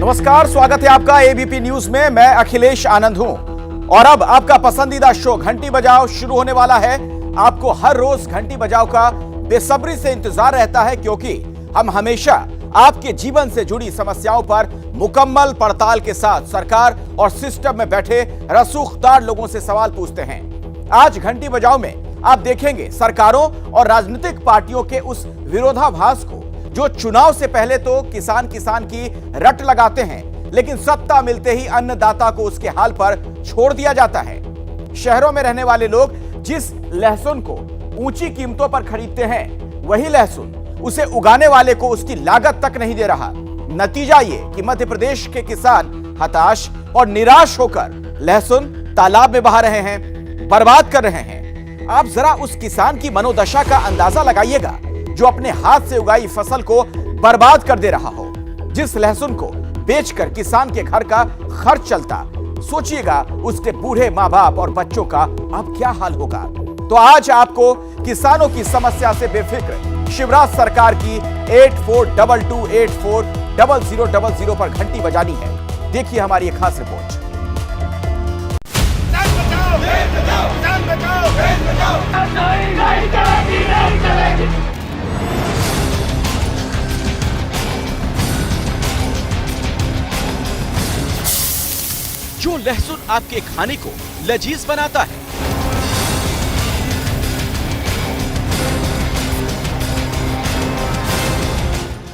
नमस्कार, स्वागत है आपका एबीपी न्यूज में। मैं अखिलेश आनंद हूं और अब आपका पसंदीदा शो घंटी बजाओ शुरू होने वाला है। आपको हर रोज घंटी बजाओ का बेसब्री से इंतजार रहता है, क्योंकि हम हमेशा आपके जीवन से जुड़ी समस्याओं पर मुकम्मल पड़ताल के साथ सरकार और सिस्टम में बैठे रसूखदार लोगों से सवाल पूछते हैं। आज घंटी बजाओ में आप देखेंगे सरकारों और राजनीतिक पार्टियों के उस विरोधाभास को जो चुनाव से पहले तो किसान की रट लगाते हैं, लेकिन सत्ता मिलते ही अन्नदाता को उसके हाल पर छोड़ दिया जाता है। शहरों में रहने वाले लोग जिस लहसुन को ऊंची कीमतों पर खरीदते हैं, वही लहसुन उसे उगाने वाले को उसकी लागत तक नहीं दे रहा। नतीजा ये कि मध्य प्रदेश के किसान हताश और निराश होकर लहसुन तालाब में बहा रहे हैं, बर्बाद कर रहे हैं। आप जरा उस किसान की मनोदशा का अंदाजा लगाइएगा जो अपने हाथ से उगाई फसल को बर्बाद कर दे रहा हो। जिस लहसुन को बेचकर किसान के घर का खर्च चलता, सोचिएगा उसके बूढ़े माँ बाप और बच्चों का अब क्या हाल होगा। तो आज आपको किसानों की समस्या से बेफिक्र शिवराज सरकार की 8422840000 पर घंटी बजानी है। देखिए हमारी एक खास रिपोर्ट। जो लहसुन आपके खाने को लजीज बनाता है,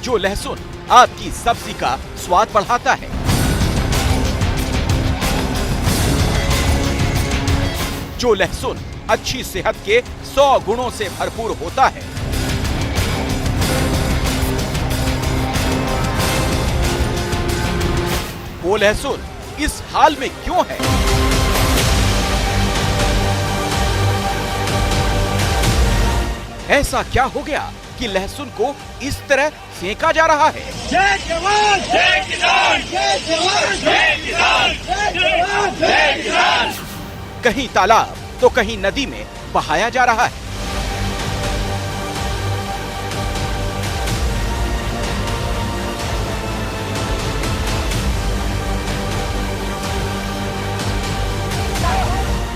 जो लहसुन आपकी सब्जी का स्वाद बढ़ाता है, जो लहसुन अच्छी सेहत के 100 गुणों से भरपूर होता है, वो लहसुन इस हाल में क्यों है? ऐसा क्या हो गया कि लहसुन को इस तरह फेंका जा रहा है? जय जवान, जय किसान, जय जवान, जय किसान, जय जवान, जय किसान। कहीं तालाब तो कहीं नदी में बहाया जा रहा है।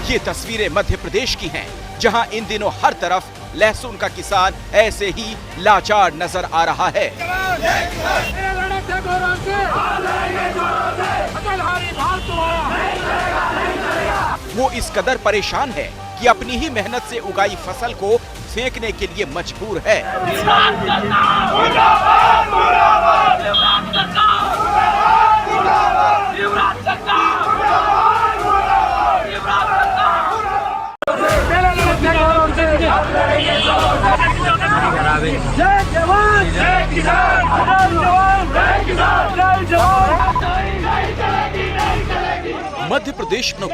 ये तस्वीरें मध्य प्रदेश की हैं, जहां इन दिनों हर तरफ लहसुन का किसान ऐसे ही लाचार नजर आ रहा है। वो इस कदर परेशान है कि अपनी ही मेहनत से उगाई फसल को फेंकने के लिए मजबूर है। जय जवान, जय किसान, जय जवान, जय किसान, जय जवान। मध्य प्रदेश की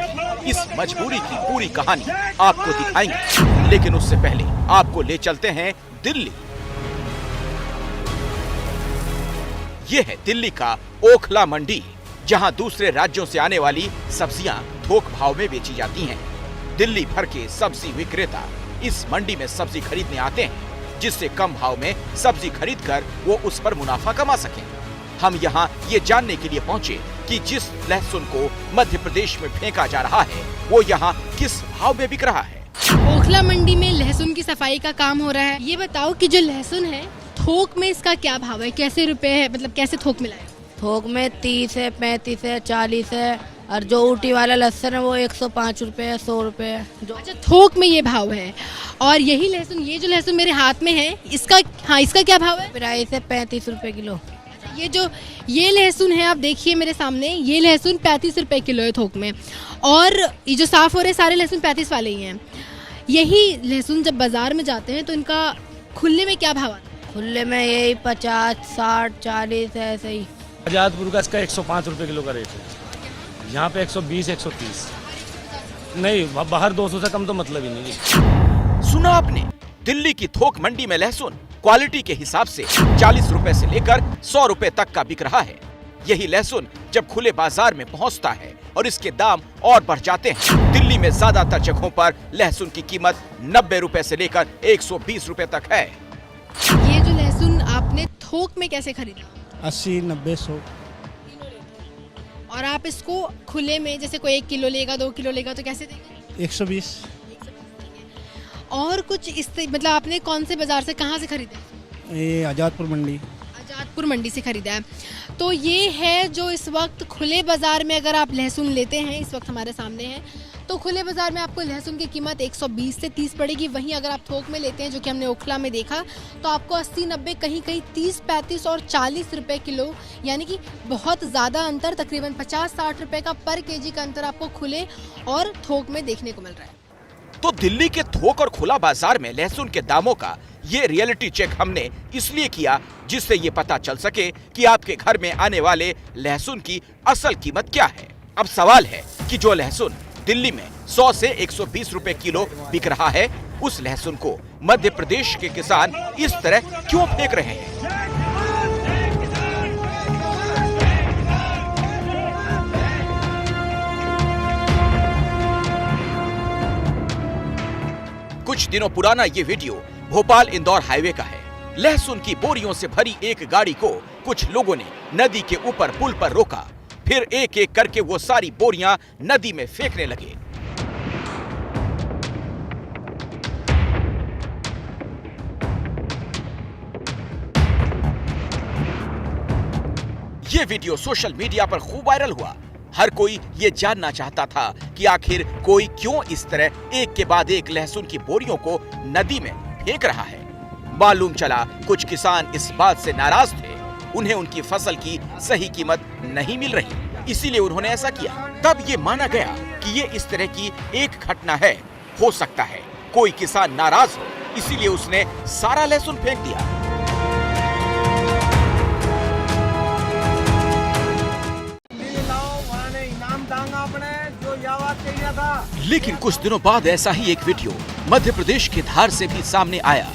इस मजबूरी की पूरी कहानी आपको दिखाएंगे, लेकिन उससे पहले आपको ले चलते हैं दिल्ली। ये है दिल्ली का ओखला मंडी, जहां दूसरे राज्यों से आने वाली सब्जियां थोक भाव में बेची जाती हैं। दिल्ली भर के सब्जी विक्रेता इस मंडी में सब्जी खरीदने आते हैं, जिससे कम भाव में सब्जी खरीदकर वो उस पर मुनाफा कमा सकें। हम यहाँ ये जानने के लिए पहुँचे कि जिस लहसुन को मध्य प्रदेश में फेंका जा रहा है, वो यहाँ किस भाव में बिक रहा है। ओखला मंडी में लहसुन की सफाई का काम हो रहा है। ये बताओ कि जो लहसुन है थोक में इसका क्या भाव है, कैसे रुपए है, मतलब कैसे थोक मिला है? थोक में 30 है, 35 है, 40 है, और जो ऊटी वाला लहसुन है वो 105 रुपए है, 100 रुपए है। अच्छा, थोक में ये भाव है। और यही लहसुन, ये जो लहसुन मेरे हाथ में है, इसका इसका क्या भाव है? प्राइस है 35 रुपए किलो। ये लहसुन है, आप देखिए मेरे सामने, ये लहसुन 35 रुपए किलो है थोक में। और ये जो साफ हो रहे सारे लहसुन 35 वाले ही हैं। यही लहसुन जब बाजार में जाते हैं तो इनका खुले में क्या भाव आता है? खुले में यही 50, 60, 40 है, ऐसे ही। आजादपुर का इसका 105 रुपए किलो का रेट है, यहाँ पे 120, 130 नहीं, बाहर 200 से कम तो मतलब ही नहीं है। सुना आपने, दिल्ली की थोक मंडी में लहसुन क्वालिटी के हिसाब से 40 रुपए से लेकर 100 रुपए तक का बिक रहा है। यही लहसुन जब खुले बाजार में पहुंचता है और इसके दाम और बढ़ जाते हैं। दिल्ली में ज्यादातर जगहों पर लहसुन की कीमत 90 रुपए से लेकर 120 रुपए तक है। ये जो लहसुन आपने थोक में कैसे खरीदा? 80, 90, 100। और आप इसको खुले में जैसे कोई 1 किलो लेगा 2 किलो लेगा तो कैसे देंगे? 120। और कुछ इस मतलब आपने कौन से बाज़ार से कहाँ से खरीदा? ये आज़ादपुर मंडी। आज़ादपुर मंडी से खरीदा है। तो ये है जो इस वक्त खुले बाज़ार में अगर आप लहसुन लेते हैं, इस वक्त हमारे सामने है, तो खुले बाज़ार में आपको लहसुन की कीमत 120 से 30 पड़ेगी। वहीं अगर आप थोक में लेते हैं, जो कि हमने ओखला में देखा, तो आपको 80-90 कहीं कहीं 30-35 और 40 रुपए किलो, यानी कि बहुत ज़्यादा अंतर, तकरीबन 50-60 रुपए का पर केजी का अंतर आपको खुले और थोक में देखने को मिल रहा है। तो दिल्ली के थोक और खुला बाजार में लहसुन के दामों का ये रियलिटी चेक हमने इसलिए किया जिससे ये पता चल सके कि आपके घर में आने वाले लहसुन की असल कीमत क्या है। अब सवाल है कि जो लहसुन दिल्ली में 100 से 120 रुपए किलो बिक रहा है, उस लहसुन को मध्य प्रदेश के किसान इस तरह क्यों फेंक रहे हैं? कुछ दिनों पुराना ये वीडियो भोपाल इंदौर हाईवे का है। लहसुन की बोरियों से भरी एक गाड़ी को कुछ लोगों ने नदी के ऊपर पुल पर रोका, फिर एक एक करके वो सारी बोरियां नदी में फेंकने लगे। ये वीडियो सोशल मीडिया पर खूब वायरल हुआ। हर कोई ये जानना चाहता था कि आखिर कोई क्यों इस तरह एक के बाद एक लहसुन की बोरियों को नदी में फेंक रहा है। मालूम चला कुछ किसान इस बात से नाराज थे, उन्हें उनकी फसल की सही कीमत नहीं मिल रही, इसीलिए उन्होंने ऐसा किया। तब ये माना गया कि ये इस तरह की एक घटना है। हो सकता है कोई किसान नाराज हो, इसीलिए उसने सारा लहसुन फेंक दिया। लेकिन कुछ दिनों बाद ऐसा ही एक वीडियो मध्य प्रदेश के धार से भी सामने आया।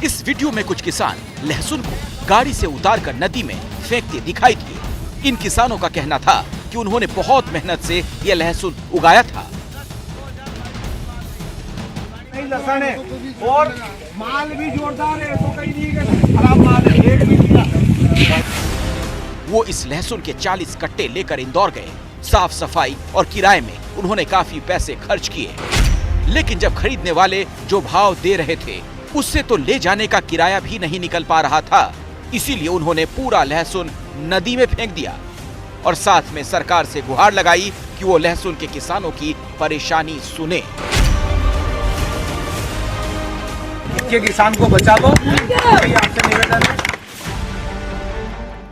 इस वीडियो में कुछ किसान लहसुन को गाड़ी से उतारकर नदी में फेंकते दिखाई दिए। इन किसानों का कहना था कि उन्होंने बहुत मेहनत से यह लहसुन उगाया था लहसुन है और माल भी जोरदार है, तो कहीं नहीं खराब माल है, रेट भी दिया। वो इस लहसुन के 40 कट्टे लेकर इंदौर गए। साफ सफाई और किराए में उन्होंने काफी पैसे खर्च किए, लेकिन जब खरीदने वाले जो भाव दे रहे थे उससे तो ले जाने का किराया भी नहीं निकल पा रहा था। इसीलिए उन्होंने पूरा लहसुन नदी में फेंक दिया और साथ में सरकार से गुहार लगाई कि वो लहसुन के किसानों की परेशानी सुने। के किसान को बचा लो, आपसे निवेदन है।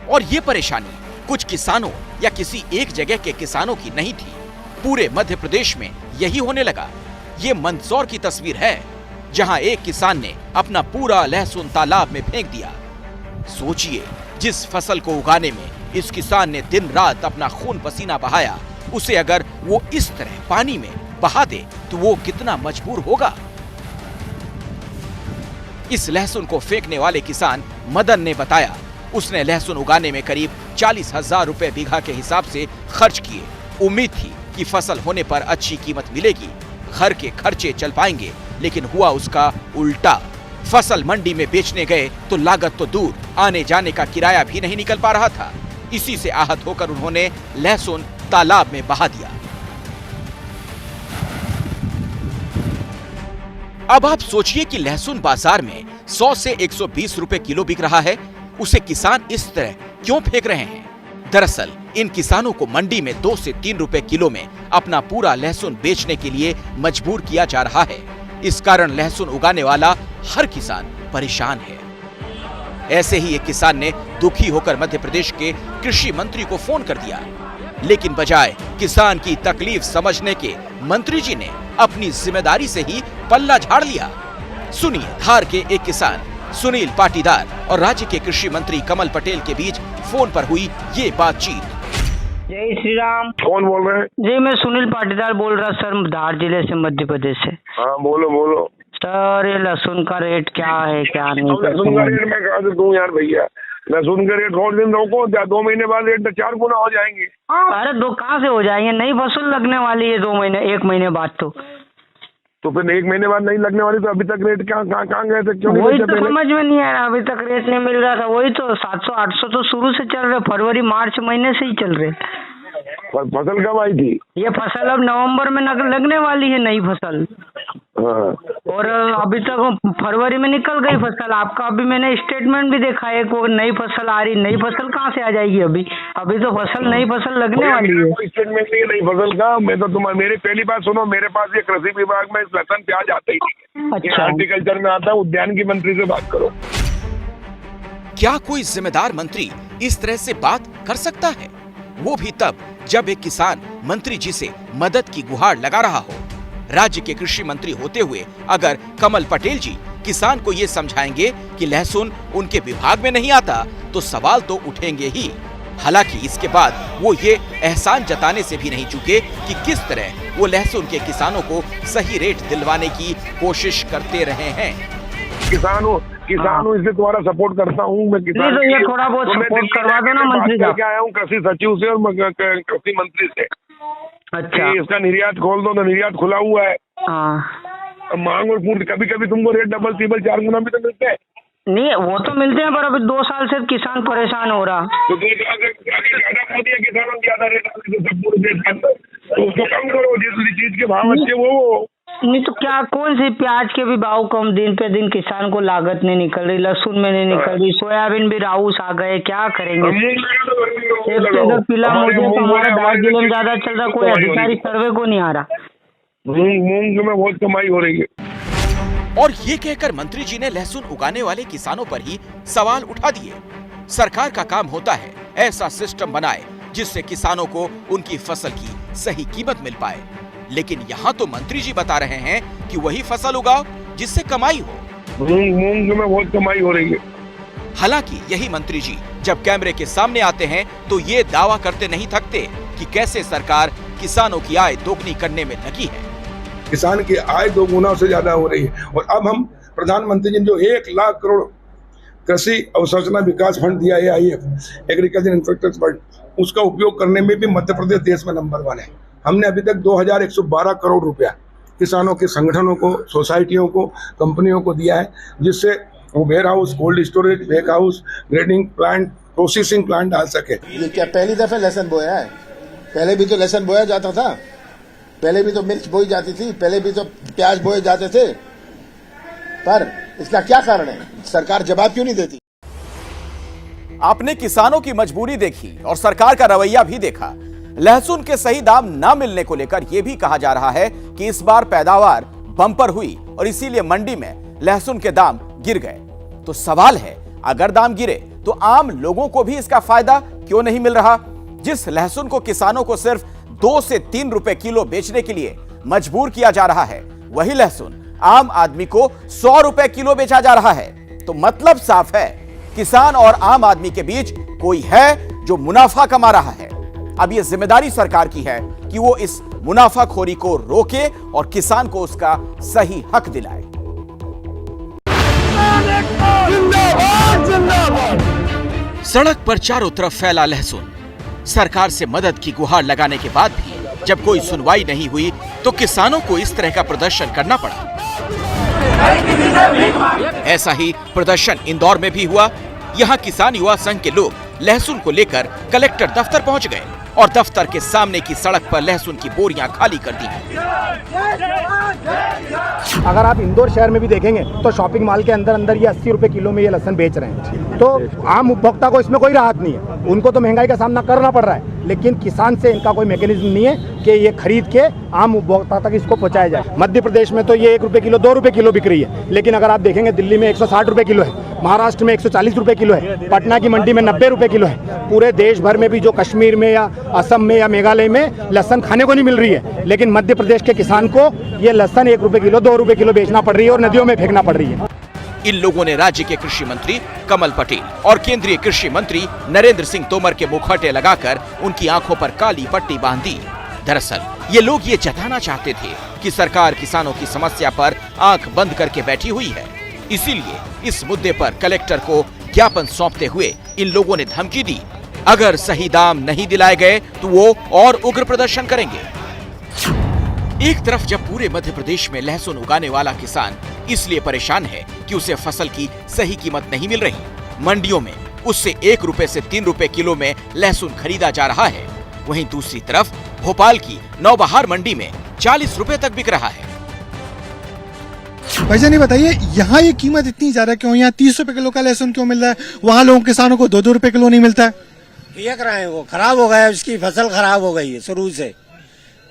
और ये परेशानी कुछ किसानों या किसी एक जगह के किसानों की नहीं थी, पूरे मध्य प्रदेश में यही होने लगा। ये मंदसौर की तस्वीर है, जहां एक किसान ने अपना पूरा लहसुन तालाब में फेंक दिया। सोचिए, जिस फसल को उगाने में इस किसान ने दिन रात अपना खून पसीना बहाया, उसे अगर वो इस तरह पानी में बहा दे तो वो कितना मजबूर होगा। इस लहसुन को फेंकने वाले किसान मदन ने बताया, उसने लहसुन उगाने में करीब 40,000 रुपए बीघा के हिसाब से खर्च किए। उम्मीद थी कि फसल होने पर अच्छी कीमत मिलेगी, घर के खर्चे चल पाएंगे, लेकिन हुआ उसका उल्टा। फसल मंडी में बेचने गए तो लागत तो दूर, आने जाने का किराया भी नहीं निकल पा रहा था। इसी से आहत होकर उन्होंने लहसुन तालाब में बहा दिया। अब आप सोचिए कि लहसुन बाजार में 100 से 120 रुपए किलो बिक रहा है, उसे किसान इस तरह क्यों फेंक रहे हैं? दरअसल इन किसानों को मंडी में 2 से 3 रुपए किलो में अपना पूरा लहसुन बेचने के लिए मजबूर किया जा रहा है। इस कारण लहसुन उगाने वाला हर किसान परेशान है। ऐसे ही एक किसान ने दुखी होकर मध्य प्रदेश के कृषि मंत्री को फोन कर दिया, लेकिन बजाय किसान की तकलीफ समझने के मंत्री जी ने अपनी जिम्मेदारी से ही पल्ला झाड़ लिया। सुनिए धार के एक किसान सुनील पाटीदार और राज्य के कृषि मंत्री कमल पटेल के बीच फोन पर हुई ये बातचीत। जय श्री राम। कौन बोल रहे हैं? जी मैं सुनील पाटीदार बोल रहा सर, धार जिले से, मध्य प्रदेश से। हाँ बोलो बोलो। सर ये लहसुन का रेट क्या है क्या नहीं? लहसुन का रेट मैं कहा दूं यार भैया, लहसुन का रेट थोड़े दिन रोको, 2 महीने बाद रेट 4 गुना हो जाएंगे। अरे 2 कहाँ से हो जाएंगे? नई फसल लगने वाली है 2 महीने 1 महीने बाद तो। तो फिर 1 महीने बाद नहीं लगने वाली, तो अभी तक रेट कहाँ गए थे, क्यों नहीं वही बेचे तो पहले? समझ में नहीं आ रहा, अभी तक रेट नहीं मिल रहा था। वही तो 700-800 तो शुरू से चल रहे, फरवरी मार्च महीने से ही चल रहे। फसल कब आई थी? ये फसल अब नवंबर में लगने वाली है, नई फसल। हाँ। और अभी तक फरवरी में निकल गई फसल। आपका अभी मैंने स्टेटमेंट भी देखा है, वो नई फसल आ रही। नई फसल कहाँ से आ जाएगी अभी तो फसल नई फसल लगने वाली है। स्टेटमेंट नहीं है नई फसल का। मैं तो मेरी पहली बात सुनो, मेरे पास ये कृषि विभाग में लहसुन प्याज आता ही नहीं। अच्छा। हॉर्टिकल्चर में आता है, उद्यान की मंत्री से बात करो। क्या कोई जिम्मेदार मंत्री इस तरह से बात कर सकता है? वो भी तब जब एक किसान मंत्री जी से मदद की गुहार लगा रहा हो। राज्य के कृषि मंत्री होते हुए अगर कमल पटेल जी किसान को ये समझाएंगे कि लहसुन उनके विभाग में नहीं आता, तो सवाल तो उठेंगे ही। हालांकि इसके बाद वो ये एहसान जताने से भी नहीं चूके कि किस तरह वो लहसुन के किसानों को सही रेट दिलवाने की कोशिश करते रहे हैं। किसान हूँ, इसलिए तुम्हारा सपोर्ट करता हूँ मैं। किसान नहीं तो ये थोड़ा बहुत सपोर्ट करवा दो ना मंत्री साहब। क्या आया हूँ कृषि सचिव से और कृषि मंत्री से। अच्छा। इसका निर्यात खोल दो, तो निर्यात खुला हुआ है। हाँ। मांग और पूर्ति, कभी कभी तुमको रेट डबल ट्रिपल 4 गुना भी तो मिलते हैं। नहीं वो तो मिलते हैं, पर अभी 2 साल से किसान परेशान हो रहा। तो ज्यादा मोदी किसानों को ज्यादा रेट सब पूरे देश के अंदर, तो उसको कम करो। जिस चीज के भाव अच्छे वो नहीं तो क्या, कौन सी प्याज के भी भाव कम, दिन पे दिन किसान को लागत नहीं निकल रही, लहसुन में नहीं निकल रही, सोयाबीन भी राउस आ गए, क्या करेंगे। इधर पीला मोदी तो हमारा दार्जिलिंग जिले में ज्यादा चल रहा, कोई अधिकारी सर्वे को नहीं आ रहा। मूंग में बहुत कमाई हो रही है। और ये कहकर मंत्री जी ने लहसुन उगाने वाले किसानों पर ही सवाल उठा दिए। सरकार का काम होता है ऐसा सिस्टम बनाए जिससे किसानों को उनकी फसल की सही कीमत मिल पाए, लेकिन यहाँ तो मंत्री जी बता रहे हैं कि वही फसल उगाओ जिससे कमाई हो। मूंग में बहुत कमाई हो रही है। हालांकि यही मंत्री जी जब कैमरे के सामने आते हैं तो ये दावा करते नहीं थकते कि कैसे सरकार किसानों की आय दोगुनी करने में लगी है। किसान की आय 2 गुना से ज्यादा हो रही है। और अब हम प्रधानमंत्री जी ने जो 1 लाख करोड़ कृषि अवसंरचना विकास फंड दिया है, AIF एग्रीकल्चर इंफ्रास्ट्रक्चर फंड, उसका उपयोग करने में भी मध्य प्रदेश देश में नंबर 1 है। हमने अभी तक 2112 करोड़ रुपया किसानों के संगठनों को, सोसाइटियों को, कंपनियों को दिया है, जिससे वो warehouse, cold storage, back house, grading plant, processing plant डाल सके। ये क्या पहली दफा लहसुन बोया है? पहले भी तो लहसुन बोया जाता था, पहले भी तो मिर्च बोई जाती थी, पहले भी तो प्याज बोए जाते थे। पर इसका क्या कारण है? सरकार जवाब क्यों नहीं देती? आपने किसानों की मजबूरी देखी और सरकार का रवैया भी देखा। लहसुन के सही दाम न मिलने को लेकर यह भी कहा जा रहा है कि इस बार पैदावार बम्पर हुई और इसीलिए मंडी में लहसुन के दाम गिर गए। तो सवाल है, अगर दाम गिरे तो आम लोगों को भी इसका फायदा क्यों नहीं मिल रहा? जिस लहसुन को किसानों को सिर्फ 2 से 3 रुपए किलो बेचने के लिए मजबूर किया जा रहा है, वही लहसुन आम आदमी को 100 रुपए किलो बेचा जा रहा है। तो मतलब साफ है, किसान और आम आदमी के बीच कोई है जो मुनाफा कमा रहा है। अब यह जिम्मेदारी सरकार की है कि वो इस मुनाफाखोरी को रोके और किसान को उसका सही हक दिलाए। सड़क पर चारों तरफ फैला लहसुन। सरकार से मदद की गुहार लगाने के बाद भी जब कोई सुनवाई नहीं हुई तो किसानों को इस तरह का प्रदर्शन करना पड़ा। ऐसा ही प्रदर्शन इंदौर में भी हुआ। यहाँ किसान युवा संघ के लोग लहसुन को लेकर कलेक्टर दफ्तर पहुंच गए और दफ्तर के सामने की सड़क पर लहसुन की बोरियां खाली कर दी। अगर आप इंदौर शहर में भी देखेंगे तो शॉपिंग मॉल के अंदर अंदर ये 80 रुपए किलो में ये लहसुन बेच रहे हैं। तो आम उपभोक्ता को इसमें कोई राहत नहीं है, उनको तो महंगाई का सामना करना पड़ रहा है, लेकिन किसान से इनका कोई मैकेनिज्म नहीं है कि ये खरीद के आम उपभोक्ता तक इसको पहुंचाया जाए। मध्य प्रदेश में तो ये 1 रुपए किलो 2 रुपए किलो बिक रही है, लेकिन अगर आप देखेंगे दिल्ली में 160 रुपए किलो है, महाराष्ट्र में 140 रुपए किलो है, पटना की मंडी में 90 रुपए किलो है। पूरे देश भर में भी जो कश्मीर में या असम में या मेघालय में लहसुन खाने को नहीं मिल रही है, लेकिन मध्य प्रदेश के किसान को ये लहसुन 1 रुपए किलो 2 रुपए किलो बेचना पड़ रही है और नदियों में फेंकना पड़ रही है। इन लोगों ने राज्य के कृषि मंत्री कमल पटेल और केंद्रीय कृषि मंत्री नरेंद्र सिंह तोमर के मुखौटे लगाकर उनकी आंखों पर काली पट्टी बांध दी। दरअसल ये लोग ये जताना चाहते थे कि सरकार किसानों की समस्या पर आंख बंद करके बैठी हुई है। इसीलिए इस मुद्दे पर कलेक्टर को ज्ञापन सौंपते हुए इन लोगों ने धमकी दी, अगर सही दाम नहीं दिलाए गए तो वो और उग्र प्रदर्शन करेंगे। एक तरफ जब पूरे मध्य प्रदेश में लहसुन उगाने वाला किसान इसलिए परेशान है कि उसे फसल की सही कीमत नहीं मिल रही, मंडियों में उससे 1 रुपए से 3 रुपए किलो में लहसुन खरीदा जा रहा है, वहीं दूसरी तरफ भोपाल की नौबहार मंडी में 40 रुपए तक बिक रहा है। भाईजान ये बताइए, यहाँ ये कीमत इतनी ज्यादा क्यों? यहाँ 30 रुपए किलो का लहसुन क्यों मिल रहा है, वहाँ लोगों किसानों को 2-2 रुपए किलो नहीं मिलता है? फेंक रहे हैं, वो खराब हो गया, उसकी फसल खराब हो गई है शुरू से,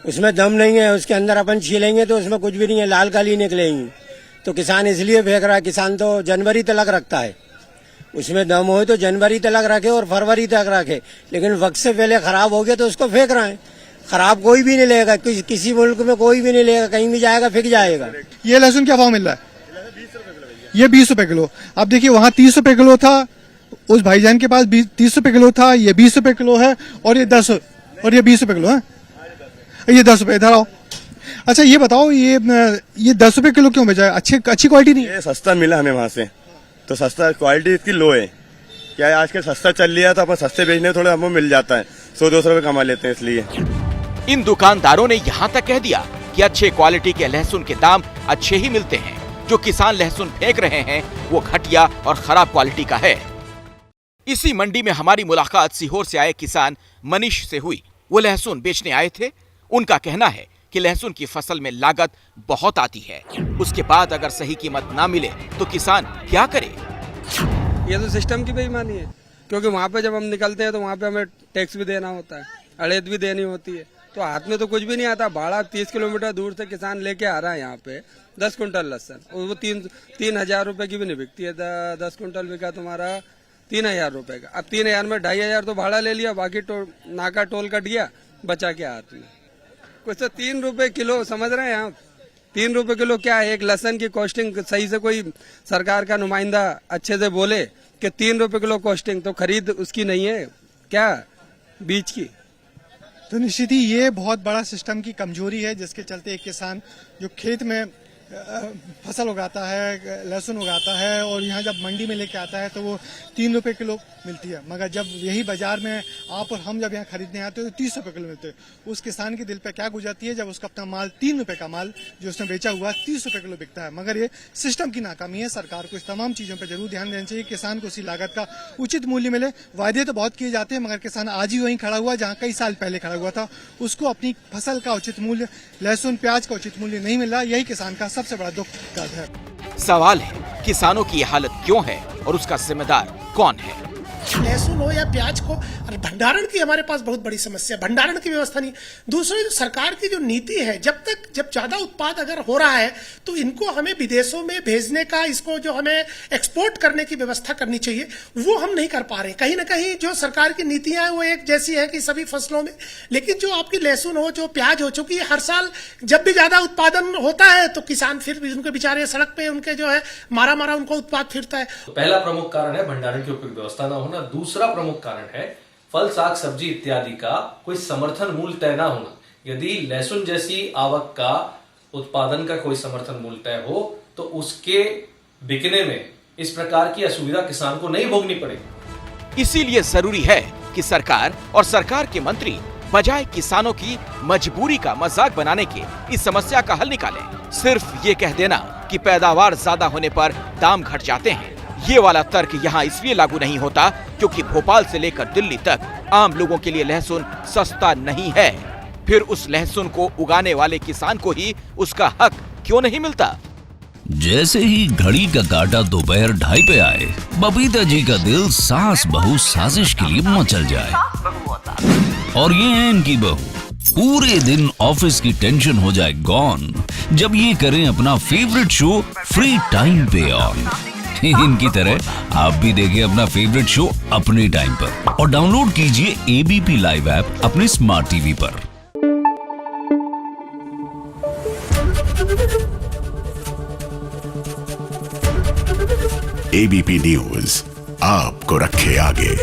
उसमें दम नहीं है, उसके अंदर अपन छीलेंगे तो उसमें कुछ भी नहीं है, लाल काली निकलेंगी, तो किसान इसलिए फेंक रहा है। किसान तो जनवरी तक रखता है, उसमें दम हो तो जनवरी तक रखे और फरवरी तक रखे, लेकिन वक्त से पहले खराब हो गया तो उसको फेंक रहे हैं। खराब कोई भी नहीं लेगा, किसी मुल्क में कोई भी नहीं लेगा, कहीं भी जाएगा फेंक जाएगा। ये लहसुन क्या भाव मिल रहा है? ये 20 रुपए किलो। अब देखिए, वहाँ 30 रुपए किलो था, उस भाईजान के पास 30 रुपए किलो था, ये 20 रुपए किलो है, और ये 10 और ये 20 रुपए किलो है, ये 10 रुपए। इधर आओ। अच्छा ये बताओ, ये 10 रुपए किलो क्यों बेचा है? अच्छी क्वालिटी नहीं है? सस्ता मिला हमें वहाँ से, तो सस्ता क्वालिटी इसकी लो है। क्या है, आजकल सस्ता चल लिया तो अपन सस्ते बेचने थोड़ा हमें मिल जाता है, 100-200 रुपए कमा लेते हैं इसलिए। इन दुकानदारों ने यहाँ तक कह दिया कि अच्छे क्वालिटी के लहसुन के दाम अच्छे ही मिलते हैं, जो किसान लहसुन फेंक रहे हैं वो घटिया और खराब क्वालिटी का है। इसी मंडी में हमारी मुलाकात सीहोर से आए किसान मनीष से हुई। वो लहसुन बेचने आए थे। उनका कहना है कि लहसुन की फसल में लागत बहुत आती है, उसके बाद अगर सही कीमत ना मिले तो किसान क्या करे? ये तो सिस्टम की बेईमानी है, क्योंकि वहाँ पे जब हम निकलते हैं तो वहाँ पे हमें टैक्स भी देना होता है, अड़ेत भी देनी होती है, तो हाथ में तो कुछ भी नहीं आता। भाड़ा 30 किलोमीटर दूर से किसान लेके आ रहा है यहाँ पे 10 कुंटल लहसुन, और वो 3,000 रुपए की भी नहीं बिकती है। 10 कुंटल बिका तुम्हारा 3,000 रुपए का। अब 3,000 में 2,500 तो भाड़ा ले लिया, बाकी नाका टोल कट गया, बचा के हाथ में कुछ। तो 3 रुपए किलो, समझ रहे हैं आप? 3 रुपए किलो क्या है? एक लहसुन की कॉस्टिंग सही से कोई सरकार का नुमाइंदा अच्छे से बोले कि 3 रुपए किलो कॉस्टिंग, तो खरीद उसकी नहीं है क्या बीज की? तो निश्चित ही ये बहुत बड़ा सिस्टम की कमजोरी है, जिसके चलते एक किसान जो खेत में फसल उगाता है, लहसुन उगाता है, और यहाँ जब मंडी में लेके आता है तो वो 3 रुपए किलो मिलती है, मगर जब यही बाजार में आप और हम जब यहाँ खरीदने आते हैं तो 30 रुपए किलो मिलते हैं। उस किसान के दिल पे क्या गुजरती है जब उसका अपना माल 3 रुपए का माल जो उसने बेचा हुआ 30 रुपए किलो बिकता है। मगर ये सिस्टम की नाकामी है। सरकार को इस तमाम चीजों पर जरूर ध्यान देना चाहिए, किसान को उसी लागत का उचित मूल्य मिले। वायदे तो बहुत किए जाते हैं, मगर किसान आज ही वहीं खड़ा हुआ जहाँ कई साल पहले खड़ा हुआ था, उसको अपनी फसल का उचित मूल्य, लहसुन प्याज का उचित मूल्य नहीं मिल रहा। यही किसान का सबसे बड़ा दुख है। सवाल है, किसानों की यह हालत क्यों है और उसका जिम्मेदार कौन है? लहसुन हो या प्याज को, भंडारण की हमारे पास बहुत बड़ी समस्या, भंडारण की व्यवस्था नहीं। दूसरी जो सरकार की जो नीति है, जब ज्यादा उत्पाद अगर हो रहा है तो इनको हमें विदेशों में भेजने का, इसको जो हमें एक्सपोर्ट करने की व्यवस्था करनी चाहिए, वो हम नहीं कर पा रहे। कहीं ना कहीं जो सरकार की नीतियां हैं वो एक जैसी है कि सभी फसलों में, लेकिन जो आपकी लहसुन हो, जो प्याज हो, चूंकि हर साल जब भी ज्यादा उत्पादन होता है तो किसान फिर भी उनके बेचारे सड़क पे उनके जो है मारा उनको उत्पाद फिरता है। पहला प्रमुख कारण है भंडारण की उपयुक्त व्यवस्था न होना। दूसरा प्रमुख कारण है फल, साग, सब्जी इत्यादि का कोई समर्थन मूल्य तय न होना। यदि लहसुन जैसी आवक का उत्पादन का कोई समर्थन मूल्य तय हो तो उसके बिकने में इस प्रकार की असुविधा किसान को नहीं भोगनी पड़ेगी। इसीलिए जरूरी है कि सरकार और सरकार के मंत्री बजाय किसानों की मजबूरी का मजाक बनाने के इस समस्या का हल निकालें। सिर्फ ये कह देना कि पैदावार ज्यादा होने पर दाम घट जाते हैं, ये वाला तर्क यहाँ इसलिए लागू नहीं होता क्योंकि भोपाल से लेकर दिल्ली तक आम लोगों के लिए लहसुन सस्ता नहीं है। फिर उस लहसुन को उगाने वाले किसान को ही उसका हक क्यों नहीं मिलता? जैसे ही घड़ी का काटा दोपहर 2:30 पे आए, बबीता जी का दिल सास बहू साजिश के लिए मचल जाए। और ये है इनकी बहू, पूरे दिन ऑफिस की टेंशन हो जाए गॉन जब ये करें अपना फेवरेट शो फ्री टाइम पे ऑन। इनकी तरह आप भी देखें अपना फेवरेट शो अपने टाइम पर और डाउनलोड कीजिए एबीपी लाइव ऐप अपने स्मार्ट टीवी पर। एबीपी न्यूज आपको रखे आगे।